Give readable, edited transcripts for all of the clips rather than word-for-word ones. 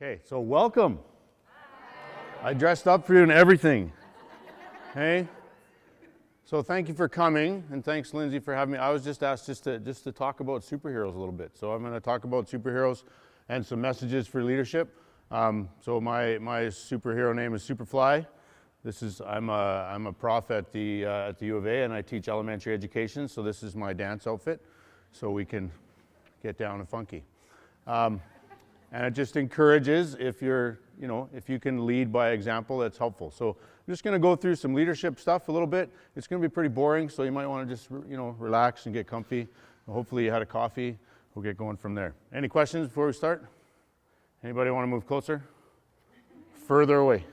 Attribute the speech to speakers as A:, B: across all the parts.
A: Okay, so welcome. Hi. I dressed up for you and everything. Hey? So thank you for coming, and thanks, Lindsay, for having me. I was just asked just to talk about superheroes a little bit. So I'm going to talk about superheroes and some messages for leadership. So my superhero name is Superfly. I'm a prof at the U of A, and I teach elementary education. So this is my dance outfit, so we can get down and funky. And it just encourages, if you can lead by example, that's helpful. So I'm just going to go through some leadership stuff a little bit. It's going to be pretty boring, so you might want to just, relax and get comfy. Hopefully you had a coffee. We'll get going from there. Any questions before we start? Anybody want to move closer? Further away.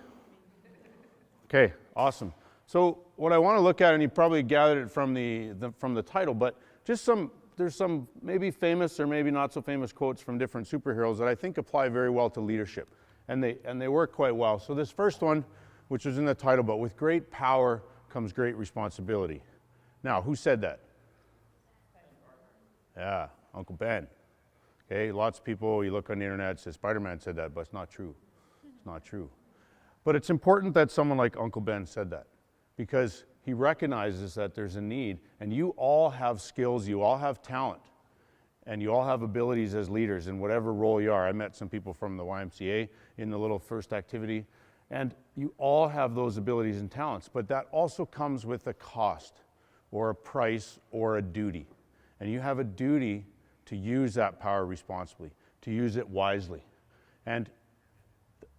A: Okay, awesome. So what I want to look at, and you probably gathered it from the title, but just there's some maybe famous or maybe not so famous quotes from different superheroes that I think apply very well to leadership, and they work quite well. So this first one, which was in the title, but with great power comes great responsibility. Now, who said that? Yeah, Uncle Ben. Okay, lots of people, you look on the internet, say Spider-Man said that, but it's not true. It's not true. But it's important that someone like Uncle Ben said that, because he recognizes that there's a need, and you all have skills, you all have talent, and you all have abilities as leaders in whatever role you are. I met some people from the YMCA in the little first activity, and you all have those abilities and talents, but that also comes with a cost or a price or a duty. And you have a duty to use that power responsibly, to use it wisely. And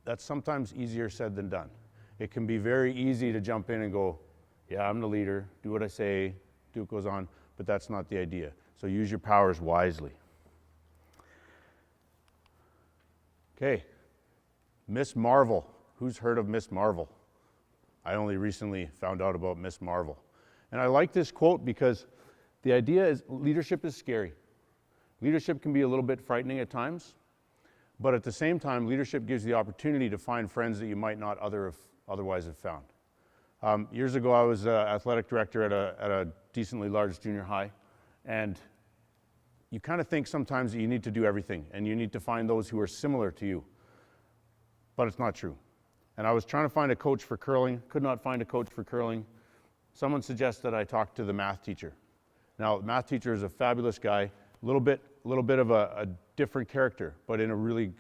A: that's sometimes easier said than done. It can be very easy to jump in and go, yeah, I'm the leader, do what I say, do what goes on, but that's not the idea. So use your powers wisely. Okay, Miss Marvel. Who's heard of Miss Marvel? I only recently found out about Miss Marvel. And I like this quote because the idea is leadership is scary. Leadership can be a little bit frightening at times, but at the same time, leadership gives you the opportunity to find friends that you might not otherwise have found. Years ago, I was athletic director at a decently large junior high, and you kind of think sometimes that you need to do everything, and you need to find those who are similar to you, but it's not true. And I was trying to find a coach for curling, could not find a coach for curling. Someone suggested I talk to the math teacher. Now, the math teacher is a fabulous guy, a little bit of a different character, but in a really,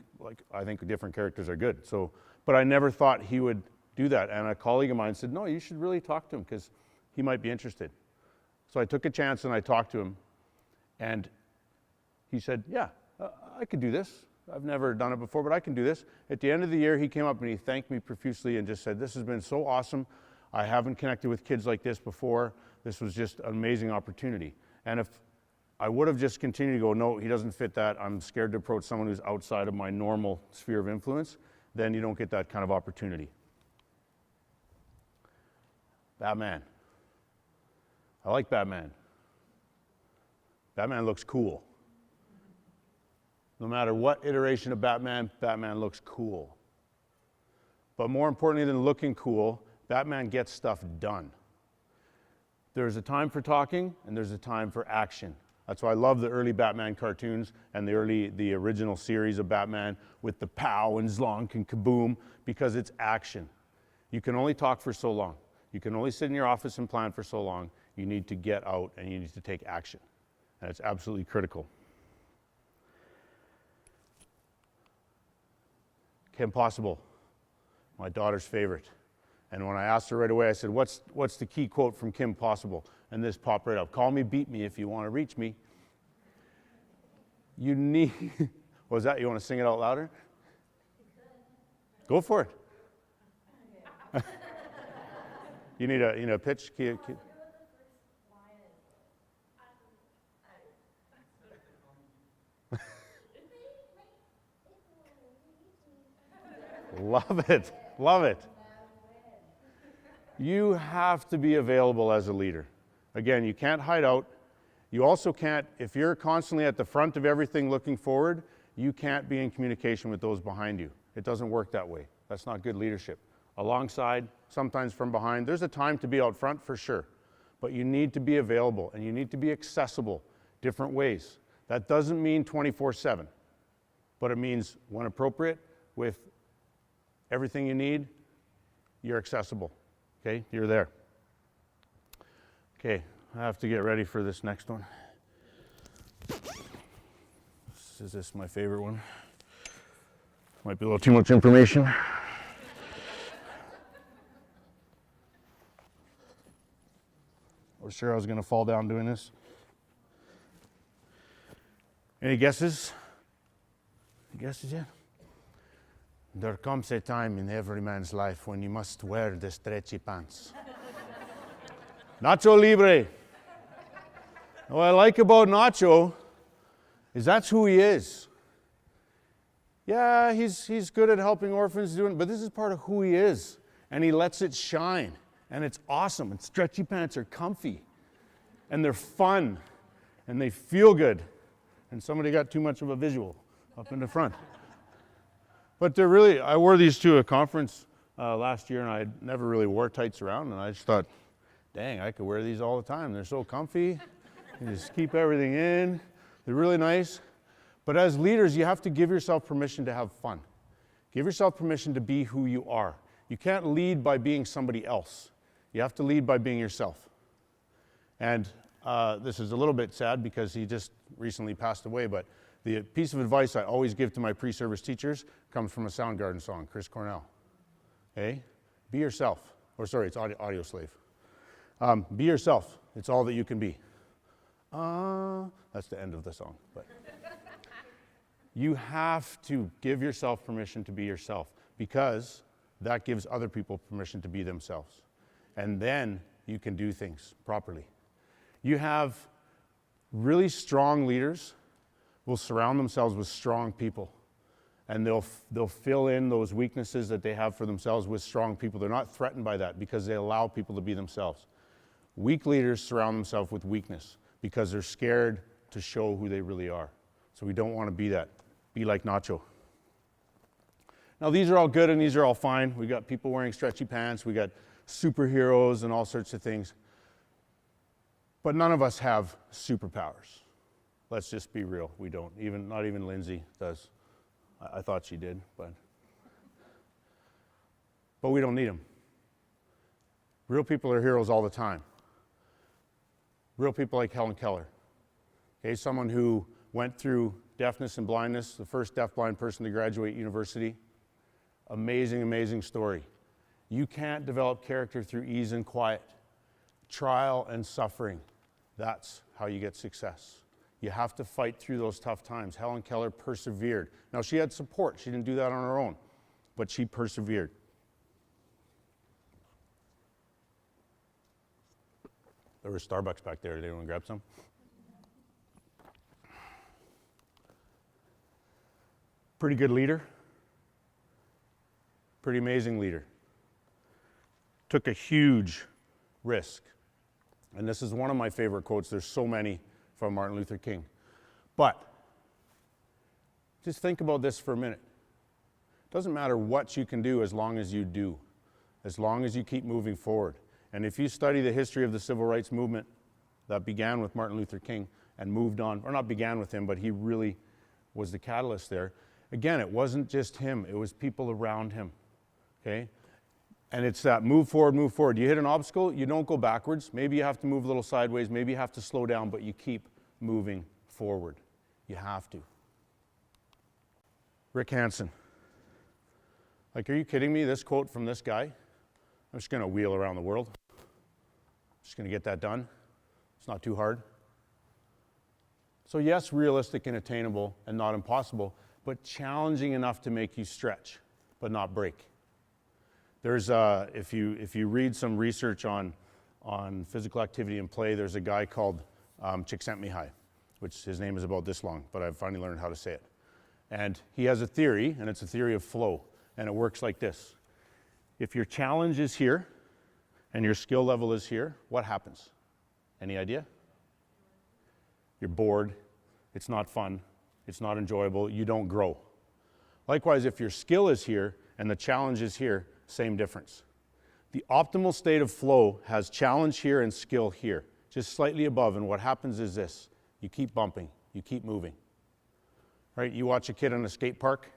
A: I think different characters are good. So, but I never thought he would do that. And a colleague of mine said, no, you should really talk to him because he might be interested. So I took a chance and I talked to him, and he said, yeah, I could do this. I've never done it before, but I can do this. At the end of the year, he came up and he thanked me profusely and just said, this has been so awesome. I haven't connected with kids like this before. This was just an amazing opportunity. And if I would have just continued to go, no, he doesn't fit that, I'm scared to approach someone who's outside of my normal sphere of influence, then you don't get that kind of opportunity. Batman. I like Batman. Batman looks cool. No matter what iteration of Batman, Batman looks cool. But more importantly than looking cool, Batman gets stuff done. There's a time for talking, and there's a time for action. That's why I love the early Batman cartoons and the original series of Batman with the pow and zlonk and kaboom, because it's action. You can only talk for so long. You can only sit in your office and plan for so long. You need to get out and you need to take action. And it's absolutely critical. Kim Possible, my daughter's favorite. And when I asked her right away, I said, what's the key quote from Kim Possible? And this popped right up. Call me, beat me if you want to reach me. You need, what was that? You want to sing it out louder? Go for it. You need a pitch? Love it. Love it. You have to be available as a leader. Again, you can't hide out. You also can't, if you're constantly at the front of everything looking forward, you can't be in communication with those behind you. It doesn't work that way. That's not good leadership. Alongside, sometimes from behind, there's a time to be out front for sure. But you need to be available and you need to be accessible different ways. That doesn't mean 24/7, but it means when appropriate, with everything you need, you're accessible, okay? You're there. Okay, I have to get ready for this next one. Is this my favorite one? Might be a little too much information. I was sure I was going to fall down doing this. Any guesses? Any guesses yet? There comes a time in every man's life when you must wear the stretchy pants. Nacho Libre. What I like about Nacho is that's who he is. Yeah, he's good at helping orphans, but this is part of who he is. And he lets it shine. And it's awesome. And stretchy pants are comfy. And they're fun. And they feel good. And somebody got too much of a visual up in the front. But they're really, I wore these to a conference last year, and I never really wore tights around, and I just thought, dang, I could wear these all the time. They're so comfy. You just keep everything in. They're really nice. But as leaders, you have to give yourself permission to have fun. Give yourself permission to be who you are. You can't lead by being somebody else. You have to lead by being yourself. And this is a little bit sad because he just recently passed away, but the piece of advice I always give to my pre-service teachers comes from a Soundgarden song, Chris Cornell. Okay? Be yourself. Or sorry, it's Audio Slave. Be yourself. It's all that you can be. That's the end of the song. But you have to give yourself permission to be yourself because that gives other people permission to be themselves. And then you can do things properly. You have really strong leaders will surround themselves with strong people. And they'll fill in those weaknesses that they have for themselves with strong people. They're not threatened by that because they allow people to be themselves. Weak leaders surround themselves with weakness because they're scared to show who they really are. So we don't want to be that. Be like Nacho. Now these are all good and these are all fine. We got people wearing stretchy pants. We got superheroes and all sorts of things. But none of us have superpowers. Let's just be real. We don't. Not even Lindsay does. I thought she did, but we don't need them. Real people are heroes all the time. Real people like Helen Keller. Okay, someone who went through deafness and blindness, the first deaf-blind person to graduate university. Amazing, amazing story. You can't develop character through ease and quiet. Trial and suffering. That's how you get success. You have to fight through those tough times. Helen Keller persevered. Now, she had support. She didn't do that on her own, but she persevered. There was Starbucks back there. Did anyone grab some? Pretty good leader. Pretty amazing leader. Took a huge risk. And this is one of my favorite quotes. There's so many from Martin Luther King. But just think about this for a minute. It doesn't matter what you can do as long as you do, as long as you keep moving forward. And if you study the history of the civil rights movement that began with Martin Luther King and moved on, or not began with him, but he really was the catalyst there. Again, it wasn't just him, it was people around him, okay? And it's that move forward, move forward. You hit an obstacle, you don't go backwards. Maybe you have to move a little sideways, maybe you have to slow down, but you keep moving forward. You have to. Rick Hansen. Like, are you kidding me? This quote from this guy? I'm just gonna wheel around the world. Just gonna get that done. It's not too hard. So yes, realistic and attainable and not impossible, but challenging enough to make you stretch, but not break. There's, if you read some research on physical activity and play, there's a guy called Csikszentmihalyi, which his name is about this long, but I've finally learned how to say it. And he has a theory, and it's a theory of flow, and it works like this. If your challenge is here, and your skill level is here, what happens? Any idea? You're bored, it's not fun, it's not enjoyable, you don't grow. Likewise, if your skill is here, and the challenge is here, same difference. The optimal state of flow has challenge here and skill here, just slightly above, and what happens is this. You keep bumping, you keep moving. Right? You watch a kid on a skate park,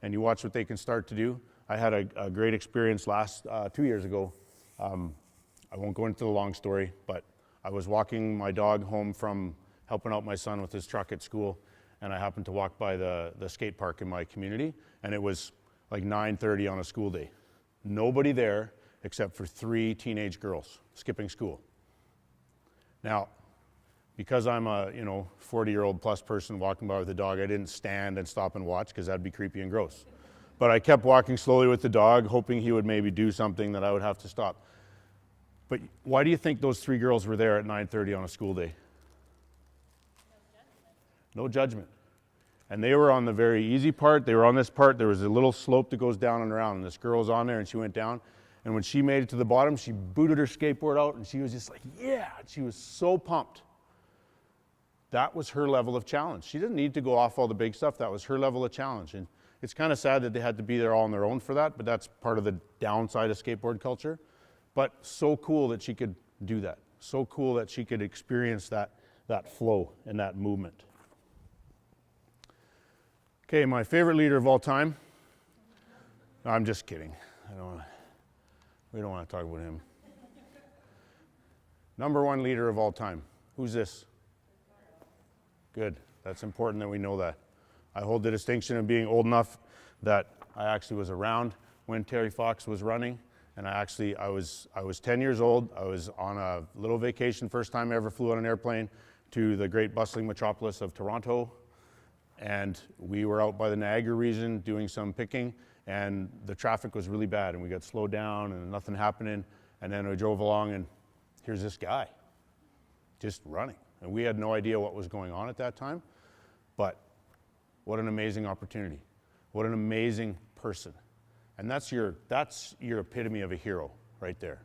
A: and you watch what they can start to do. I had a great experience 2 years ago. I won't go into the long story, but I was walking my dog home from helping out my son with his truck at school, and I happened to walk by the skate park in my community, and it was like 9:30 on a school day. Nobody there except for 3 teenage girls skipping school. Now, because I'm a 40-year-old plus person walking by with a dog, I didn't stand and stop and watch because that'd be creepy and gross. But I kept walking slowly with the dog, hoping he would maybe do something that I would have to stop. But why do you think those 3 girls were there at 9:30 on a school day? No judgment. And they were on the very easy part. They were on this part. There was a little slope that goes down and around, and this girl was on there, and she went down. And when she made it to the bottom, she booted her skateboard out, and she was just like, yeah! She was so pumped. That was her level of challenge. She didn't need to go off all the big stuff. That was her level of challenge. And it's kind of sad that they had to be there all on their own for that, but that's part of the downside of skateboard culture. But so cool that she could do that. So cool that she could experience that flow and that movement. Okay, my favorite leader of all time. No, I'm just kidding. We don't want to talk about him. Number 1 leader of all time. Who's this? Good. That's important that we know that. I hold the distinction of being old enough that I actually was around when Terry Fox was running, and I was 10 years old. I was on a little vacation, first time I ever flew on an airplane to the great bustling metropolis of Toronto, and we were out by the Niagara region doing some picking, and the traffic was really bad, and we got slowed down and nothing happening, and then we drove along, and here's this guy just running. And we had no idea what was going on at that time, but what an amazing opportunity. What an amazing person. And that's your epitome of a hero right there.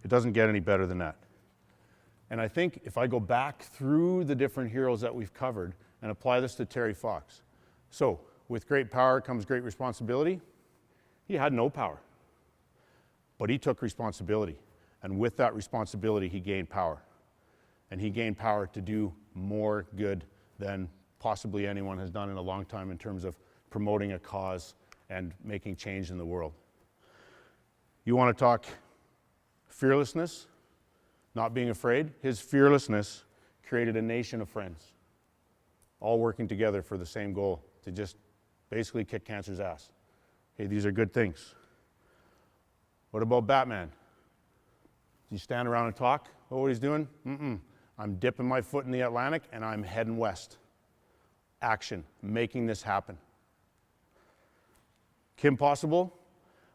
A: It doesn't get any better than that. And I think if I go back through the different heroes that we've covered and apply this to Terry Fox. So, with great power comes great responsibility. He had no power, but he took responsibility. And with that responsibility, he gained power. And he gained power to do more good than possibly anyone has done in a long time in terms of promoting a cause and making change in the world. You want to talk fearlessness, not being afraid? His fearlessness created a nation of friends, all working together for the same goal, to just basically kick cancer's ass. Hey, these are good things. What about Batman? Does he stand around and talk about what he's doing? I'm dipping my foot in the Atlantic and I'm heading west. Action, making this happen. Kim Possible,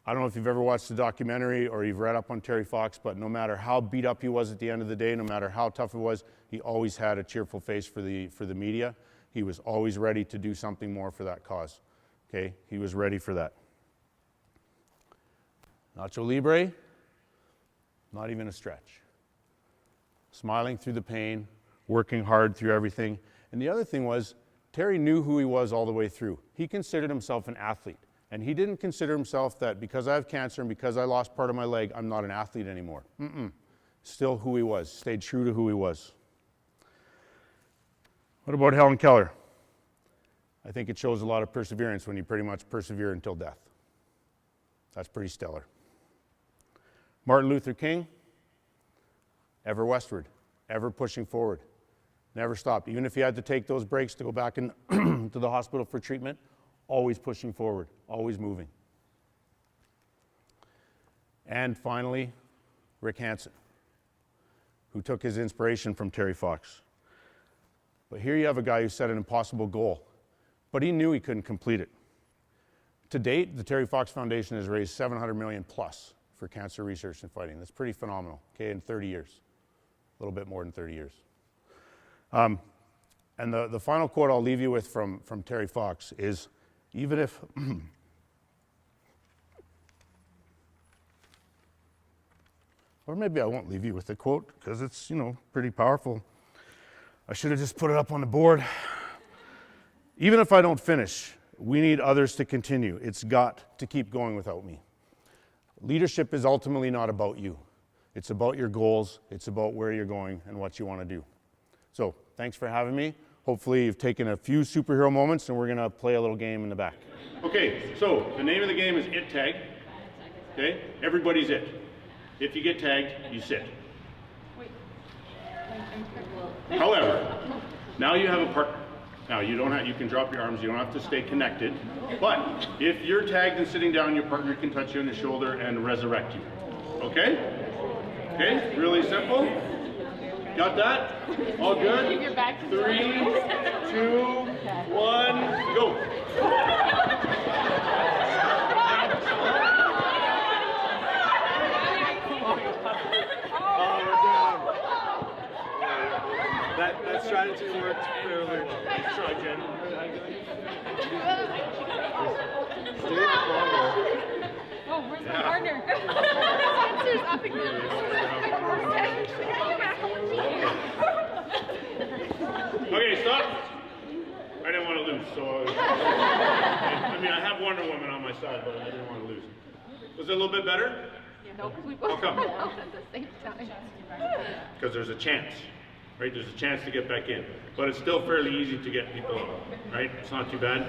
A: I don't know if you've ever watched the documentary or you've read up on Terry Fox, but no matter how beat up he was at the end of the day, no matter how tough it was, he always had a cheerful face for the media. He was always ready to do something more for that cause. Okay, he was ready for that. Nacho Libre, not even a stretch. Smiling through the pain, working hard through everything. And the other thing was, Terry knew who he was all the way through. He considered himself an athlete. And he didn't consider himself that because I have cancer and because I lost part of my leg, I'm not an athlete anymore. Still who he was, stayed true to who he was. What about Helen Keller? I think it shows a lot of perseverance when you pretty much persevere until death. That's pretty stellar. Martin Luther King, ever westward, ever pushing forward, never stopped. Even if he had to take those breaks to go back to the hospital for treatment, always pushing forward, always moving. And finally, Rick Hansen, who took his inspiration from Terry Fox. But here you have a guy who set an impossible goal, but he knew he couldn't complete it. To date, the Terry Fox Foundation has raised $700 million plus for cancer research and fighting. That's pretty phenomenal, okay, in 30 years. A little bit more than 30 years. And the final quote I'll leave you with from Terry Fox is, even if, or maybe I won't leave you with the quote because it's, pretty powerful. I should have just put it up on the board. Even if I don't finish, we need others to continue. It's got to keep going without me. Leadership is ultimately not about you. It's about your goals. It's about where you're going and what you want to do. So, thanks for having me. hopefully you've taken a few superhero moments, and we're going to play a little game in the back. Okay, so the name of the game is It Tag. Okay, everybody's it. If you get tagged, you sit. However, now you have a partner. Now you can drop your arms, you don't have to stay connected. But if you're tagged and sitting down, your partner can touch you on the shoulder and resurrect you. Okay? Okay, really simple. Got that? All good? 3, 2, 1, go.
B: That strategy worked fairly well.
A: Let's try again.
C: Oh, where's my partner? Spencer's up again.
A: Okay, stop. I didn't want to lose, so I mean, I have Wonder Woman on my side, but I didn't want to lose. Was it a little bit better?
C: No, because we both
A: come?
C: went out at the same time.
A: Because there's a chance, right? There's a chance to get back in, but it's still fairly easy to get people out, right? It's not too bad.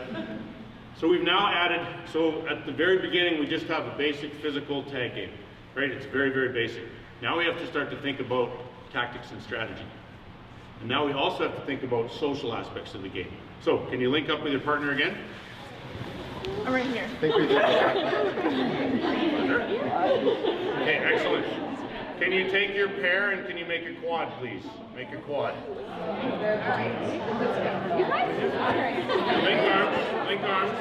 A: So we've now added, so at the very beginning, we just have a basic physical tag game, right? It's very, very basic. Now we have to start to think about tactics and strategy. And now we also have to think about social aspects of the game. So can you link up with your partner again?
C: I'm right here.
B: I think we did.
A: Okay, excellent. Can you take your pair and can you make a quad, please? Make a quad. Link arms, link arms.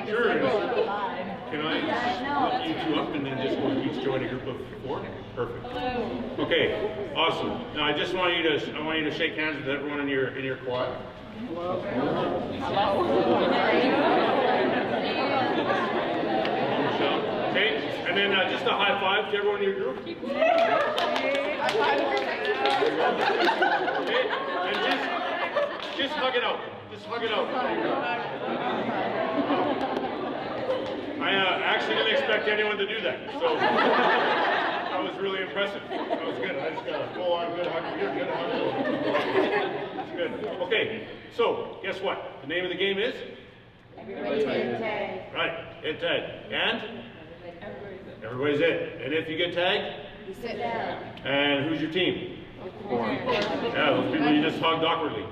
A: Sure. Can I put you two up and then just each join a group of 4? Perfect. Okay, awesome. Now I just want you to shake hands with everyone in your quad. Okay, and then just a high five to everyone in your group. Okay, and just hug it out. Just hug it out. I actually didn't expect anyone to do that, so that was really impressive. That was good. I just got a full-on good hug. You're good hug. That's good. Okay, so guess what? The name of the game is?
C: Everybody's it tag.
A: Right, It Tag. And? Everybody's it. And if you get tagged?
C: You sit down.
A: And who's your team? Yeah, those people you just hugged awkwardly.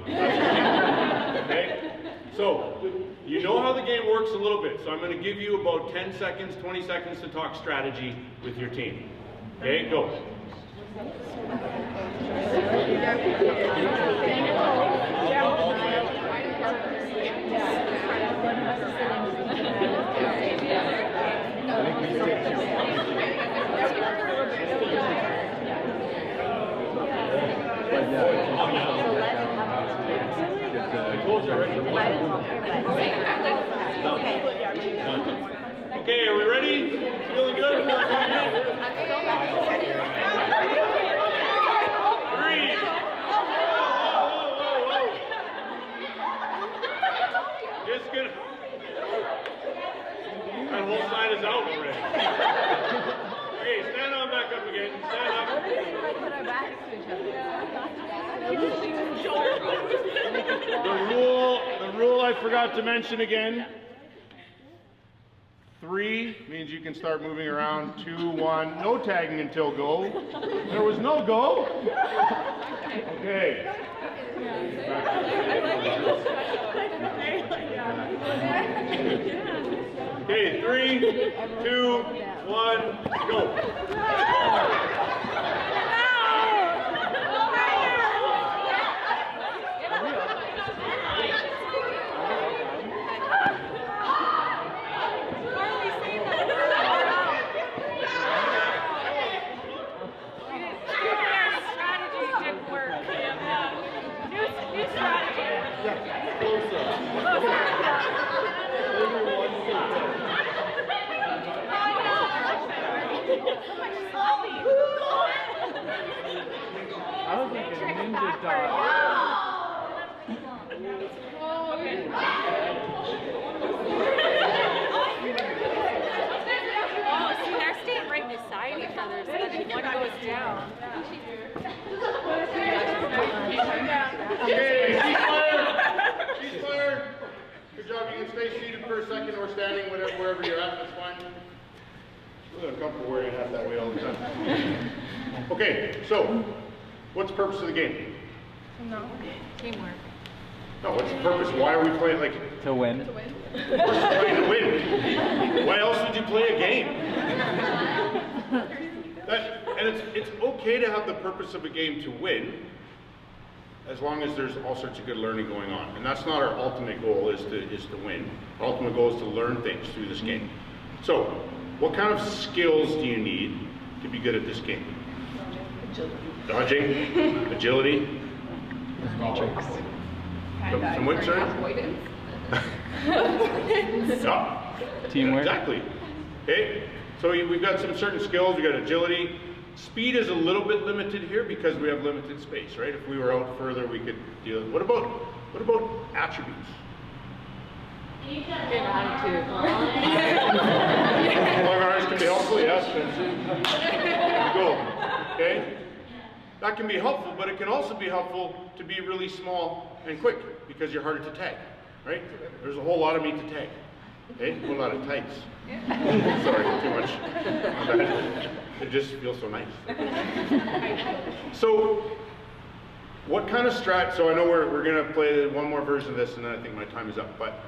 A: Okay? So, you know how the game works a little bit, so I'm going to give you about 10 seconds, 20 seconds to talk strategy with your team. Okay, go. Okay, are we ready? Feeling good? 3. Whoa. Just gonna. That whole side is out already. Okay, stand on back up again. Stand up.
C: Put our backs to each other.
A: The rule I forgot to mention again. 3 means you can start moving around. 2, 1, no tagging until go. There was no go. Okay. Okay, 3, 2, 1, go.
B: I was like a ninja dog.
C: Oh, see, they're staying right beside each other, so that if one goes down.
A: comfortable wearing a hat that way all the time. Okay, so what's the purpose of the game?
C: No. Teamwork.
A: No, what's the purpose? Why are we playing? Like,
D: To win.
C: To win.
A: of course it's playing to win. Why else would you play a game? And it's okay to have the purpose of a game to win, as long as there's all sorts of good learning going on. And that's not our ultimate goal, is to win. Our ultimate goal is to learn things through this game. So, what kind of skills do you need to be good at this game? Dodging, agility, some whip, sorry?
C: Avoidance.
A: Yeah,
D: Teamwork.
A: exactly. Okay, so we've got some certain skills. We've got agility. Speed is a little bit limited here because we have limited space, right? If we were out further, we could deal. What about attributes?
C: Good attitude.
A: Long arms can be helpful, yes. Go. Okay? That can be helpful, but it can also be helpful to be really small and quick because you're harder to tag, right? There's a whole lot of meat to tag. Okay? A whole lot of tights. Sorry, too much. My bad. It just feels so nice. So, what kind of strat? So I know we're going to play one more version of this, and then I think my time is up. But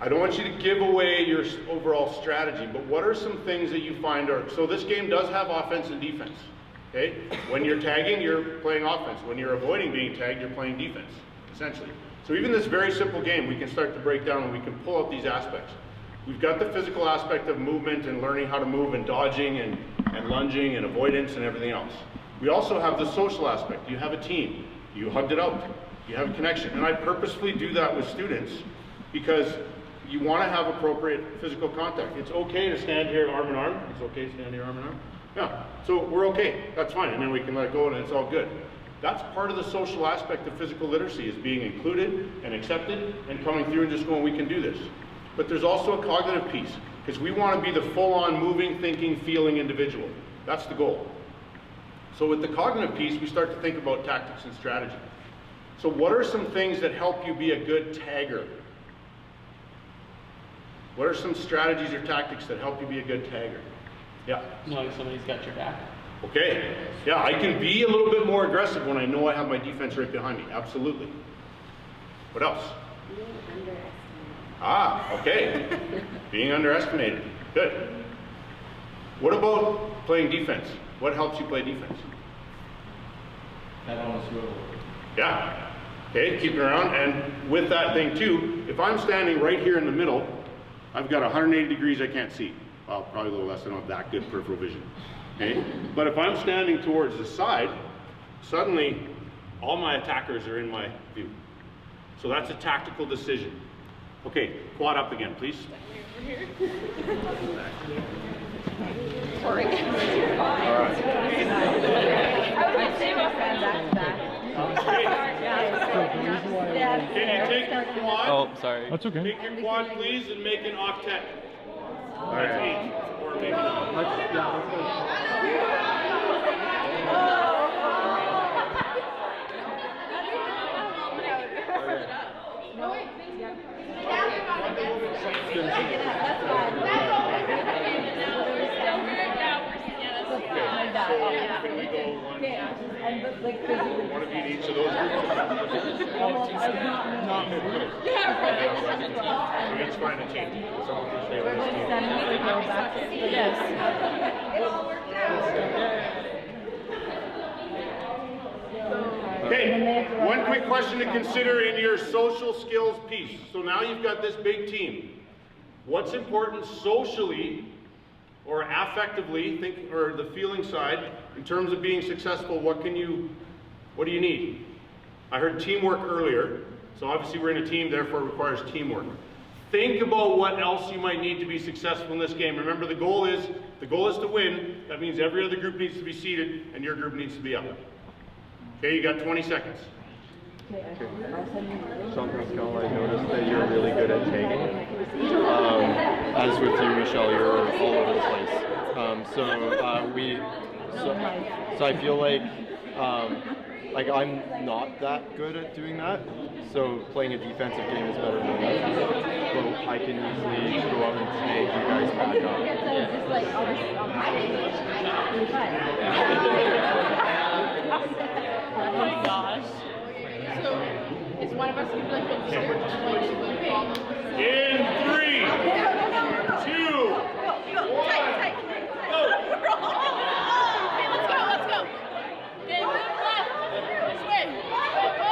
A: I don't want you to give away your overall strategy. But what are some things that you find are? So this game does have offense and defense. Okay? When you're tagging, you're playing offense. When you're avoiding being tagged, you're playing defense, essentially. So even this very simple game, we can start to break down and we can pull out these aspects. We've got the physical aspect of movement and learning how to move and dodging and lunging and avoidance and everything else. We also have the social aspect. You have a team. You hugged it out. You have a connection. And I purposefully do that with students because you want to have appropriate physical contact. It's okay to stand here arm in arm. It's okay to stand here arm in arm. Yeah, so we're okay. That's fine. And then we can let it go and it's all good. That's part of the social aspect of physical literacy, is being included and accepted and coming through and just going, we can do this. But there's also a cognitive piece, because we want to be the full-on moving, thinking, feeling individual. That's the goal. So with the cognitive piece, we start to think about tactics and strategy. So what are some things that help you be a good tagger? What are some strategies or tactics that help you be a good tagger? Yeah.
D: Knowing somebody's got your back.
A: Okay. Yeah, I can be a little bit more aggressive when I know I have my defense right behind me. Absolutely. What else? Ah, okay. Being underestimated. Good. What about playing defense? What helps you play defense?
D: Head on a swivel.
A: Yeah. Okay, keep it around. And with that thing too, if I'm standing right here in the middle, I've got 180 degrees I can't see. Well, probably a little less. I don't have that good peripheral vision. Okay? But if I'm standing towards the side, suddenly all my attackers are in my view. So that's a tactical decision. Okay, quad up again, please.
C: Sorry.
A: All right. Can you take your quad?
D: Oh, sorry.
E: That's okay.
A: Take your quad, please, and make an octet. All right. Or maybe not. Can we go one of you in each of those groups? It's fine to change. Someone can stay on this team. Okay, one quick question to consider in your social skills piece. So now you've got this big team. What's important socially or affectively, or the feeling side, in terms of being successful? What do you need? I heard teamwork earlier, so obviously we're in a team, therefore it requires teamwork. Think about what else you might need to be successful in this game. Remember, the goal is to win. That means every other group needs to be seated and your group needs to be up. Okay, you got 20 seconds.
F: Something, Kel, I noticed that you're really good at tagging. As with you, Michelle, you're all over the place. So I feel like I'm not that good at doing that. So playing a defensive game is better than that. boat, I can easily go out and snag you guys back up.
C: Just like all this on the It'll be fun.
E: Oh my gosh. So, is one of us going to be like,
A: In 3, 2,
E: tight. Go. Okay, let's go. Okay, move left. This way. Go.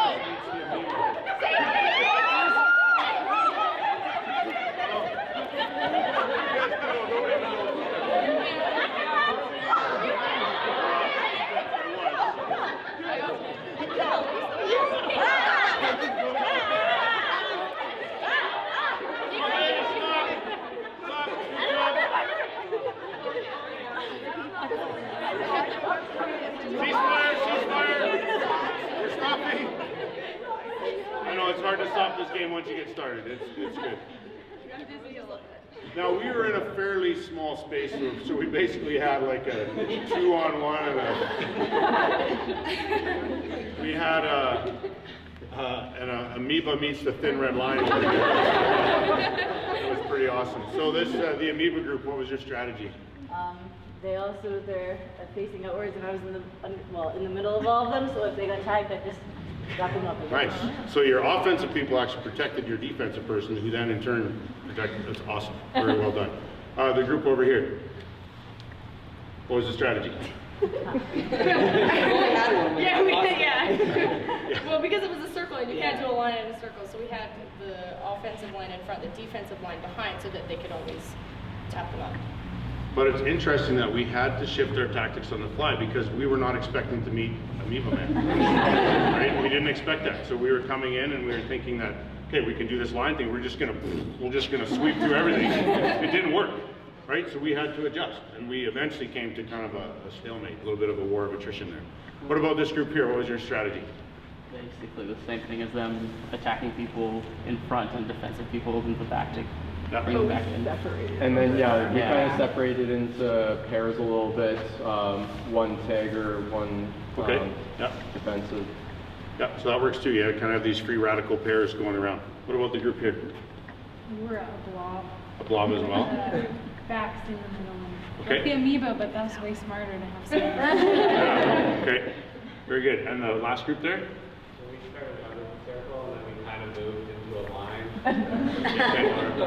A: ceasefire. We're stopping. I know it's hard to stop this game once you get started. It's good. Now we were in a fairly small space, so we basically had like a 2-on-1 and we had an amoeba meets the thin red line. It was pretty awesome. So the amoeba group, what was your strategy?
C: They all stood there facing outwards, and I was in the middle of all of them. So if they got tagged, I just got them up.
A: Nice. So your offensive people actually protected your defensive person, who then in turn protected. That's awesome. Very well done. The group over here. What was the strategy?
G: Well, because it was a circle and you can't do a line in a circle, so we had the offensive line in front, the defensive line behind, so that they could always tap them up.
A: But it's interesting that we had to shift our tactics on the fly because we were not expecting to meet Amoeba Man. Right? We didn't expect that. So we were coming in and we were thinking that, okay, we can do this line thing. We're just gonna sweep through everything. It didn't work. Right? So we had to adjust, and we eventually came to kind of a stalemate, a little bit of a war of attrition there. What about this group here? What was your strategy?
D: Basically the same thing as them attacking people in front and defensive people in the back to bring them back in.
F: And then, we kind of separated into pairs a little bit. One tagger, one defensive.
A: Yeah, so that works too. You kind of have these free radical pairs going around. What about the group here?
H: We're a blob.
A: A blob as well?
H: Backs in the middle.
A: Okay.
H: Like the amoeba, but that's way smarter to have some.
A: Okay, very good. And the last group there?
B: So we started out in a circle and then we kind of moved into a line.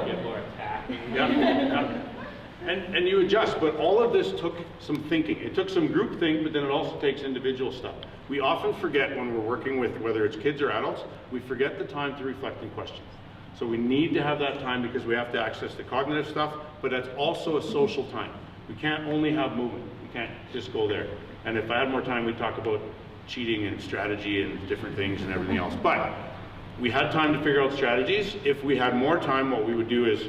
B: Get more attacking.
A: Yeah. And you adjust, but all of this took some thinking. It took some group think, but then it also takes individual stuff. We often forget when we're working with, whether it's kids or adults, we forget the time to reflect and question. So we need to have that time because we have to access the cognitive stuff, but that's also a social time. We can't only have movement. We can't just go there. And if I had more time, we'd talk about cheating and strategy and different things and everything else. But we had time to figure out strategies. If we had more time, what we would do is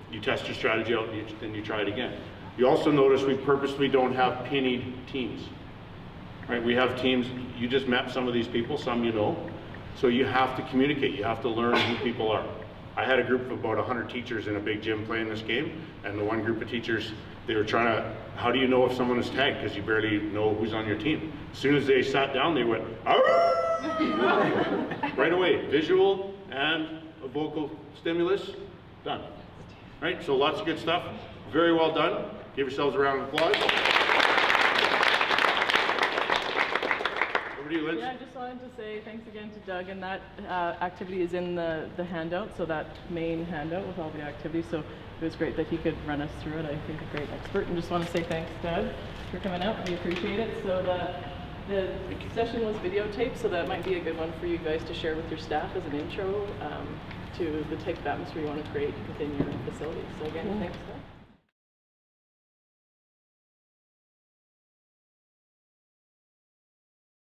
A: you test your strategy out and then you try it again. You also notice we purposely don't have pennied teams. Right? We have teams, you just met some of these people, some you know. So you have to communicate. You have to learn who people are. I had a group of about 100 teachers in a big gym playing this game, and the one group of teachers, they were trying to, how do you know if someone is tagged? Because you barely know who's on your team. As soon as they sat down, they went, right away, visual and a vocal stimulus, done. Right, so lots of good stuff. Very well done. Give yourselves a round of applause. Over to you, Lindsay.
I: Yeah, I just wanted to say thanks again to Doug, and that activity is in the handout, so that main handout with all the activities. So it was great that he could run us through it. I think a great expert, and just want to say thanks, Doug, for coming out. We appreciate it. So the session was videotaped, so that might be a good one for you guys to share with your staff as an intro to the type of atmosphere you want to create within your facility. So again, thanks, Doug.